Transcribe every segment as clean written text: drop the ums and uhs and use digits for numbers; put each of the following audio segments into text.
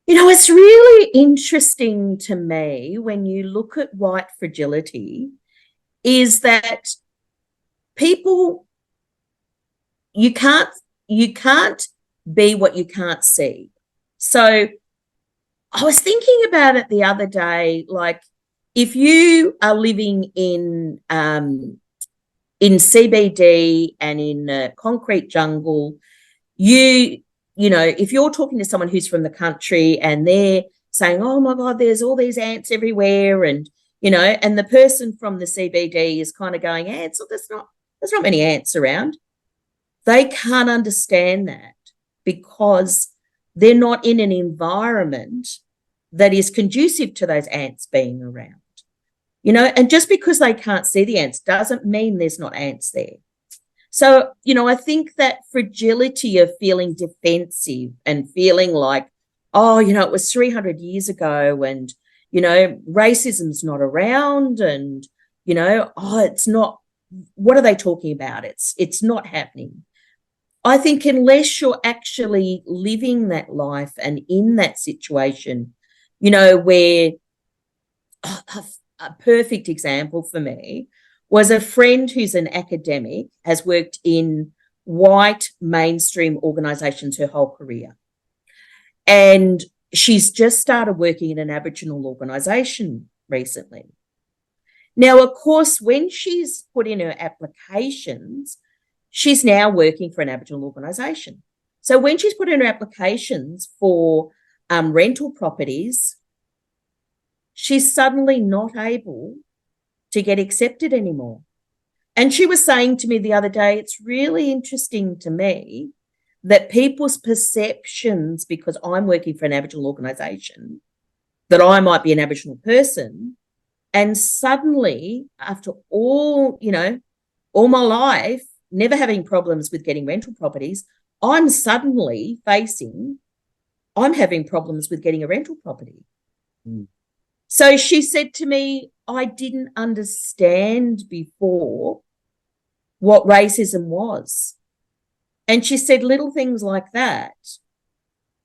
It's really interesting to me when you look at white fragility is that people, you can't be what you can't see. So I was thinking about it the other day, like if you are living in CBD and in a concrete jungle, you if you're talking to someone who's from the country and they're saying, oh my God, there's all these ants everywhere, and and the person from the CBD is kind of going, ants, there's not many ants around. They can't understand that because they're not in an environment that is conducive to those ants being around. And just because they can't see the ants doesn't mean there's not ants there. So, I think that fragility of feeling defensive and feeling like, oh, it was 300 years ago and, racism's not around and, oh, it's not, what are they talking about? It's not happening. I think unless you're actually living that life and in that situation, where a perfect example for me was a friend who's an academic, has worked in white mainstream organisations her whole career. And she's just started working in an Aboriginal organisation recently. Now, of course, when she's put in her applications, she's now working for an Aboriginal organisation. So when she's put in her applications for rental properties, she's suddenly not able to get accepted anymore. And she was saying to me the other day, it's really interesting to me that people's perceptions, because I'm working for an Aboriginal organisation, that I might be an Aboriginal person, and suddenly after all my life, never having problems with getting rental properties, I'm suddenly I'm having problems with getting a rental property. Mm. So she said to me, I didn't understand before what racism was. And she said little things like that,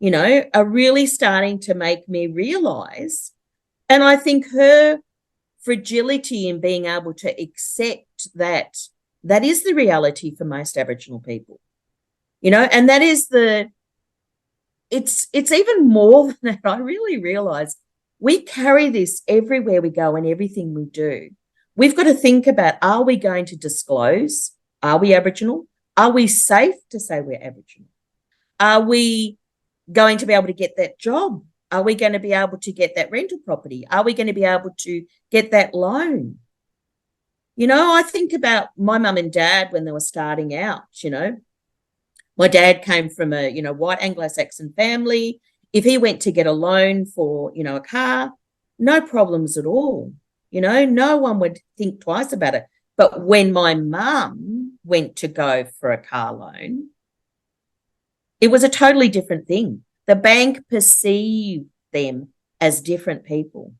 are really starting to make me realise. And I think her fragility in being able to accept that is the reality for most Aboriginal people, and that is it's even more than that. I really realise we carry this everywhere we go and everything we do. We've got to think about, are we going to disclose? Are we Aboriginal? Are we safe to say we're Aboriginal? Are we going to be able to get that job? Are we going to be able to get that rental property? Are we going to be able to get that loan? I think about my mum and dad when they were starting out. My dad came from a, white Anglo-Saxon family. If he went to get a loan for, a car, no problems at all. No one would think twice about it. But when my mum went to go for a car loan, it was a totally different thing. The bank perceived them as different people.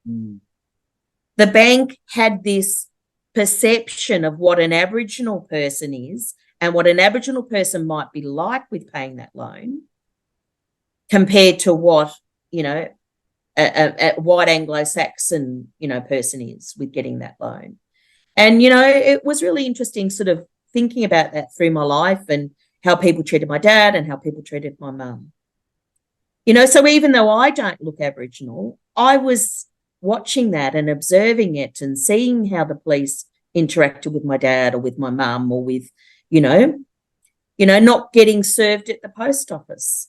Mm. The bank had this perception of what an Aboriginal person is and what an Aboriginal person might be like with paying that loan compared to what, a white Anglo-Saxon, person is with getting that loan. And, it was really interesting sort of thinking about that through my life and how people treated my dad and how people treated my mum. So even though I don't look Aboriginal, I was watching that and observing it and seeing how the police interacted with my dad or with my mum or with, not getting served at the post office.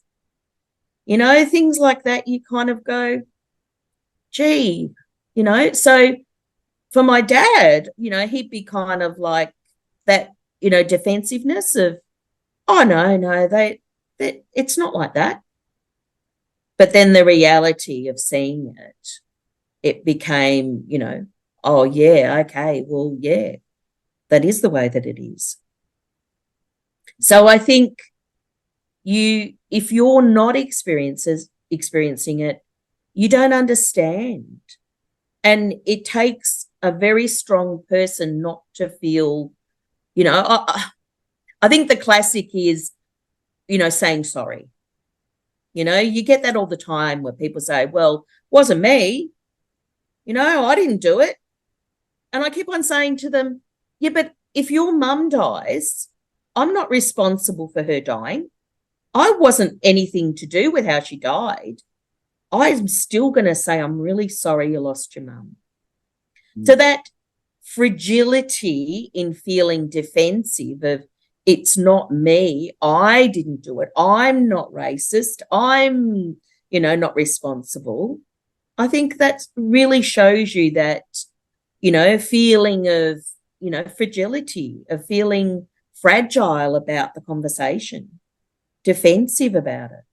Things like that, you kind of go, gee, so for my dad, he'd be kind of like that, defensiveness of, oh, no, it's not like that. But then the reality of seeing it became, oh, yeah, okay, well, yeah, that is the way that it is. So I think if you're not experiencing it, you don't understand. And it takes a very strong person not to feel, I think the classic is, saying sorry. You know, you get that all the time where people say, well, wasn't me. You know, I didn't do it. And I keep on saying to them, yeah, but if your mum dies, I'm not responsible for her dying. I wasn't anything to do with how she died. I'm still going to say, I'm really sorry you lost your mum. So that fragility in feeling defensive of it's not me, I didn't do it, I'm not racist, I'm, you know, not responsible. I think that really shows you that, you know, feeling of, you know, fragility, of feeling fragile about the conversation, defensive about it.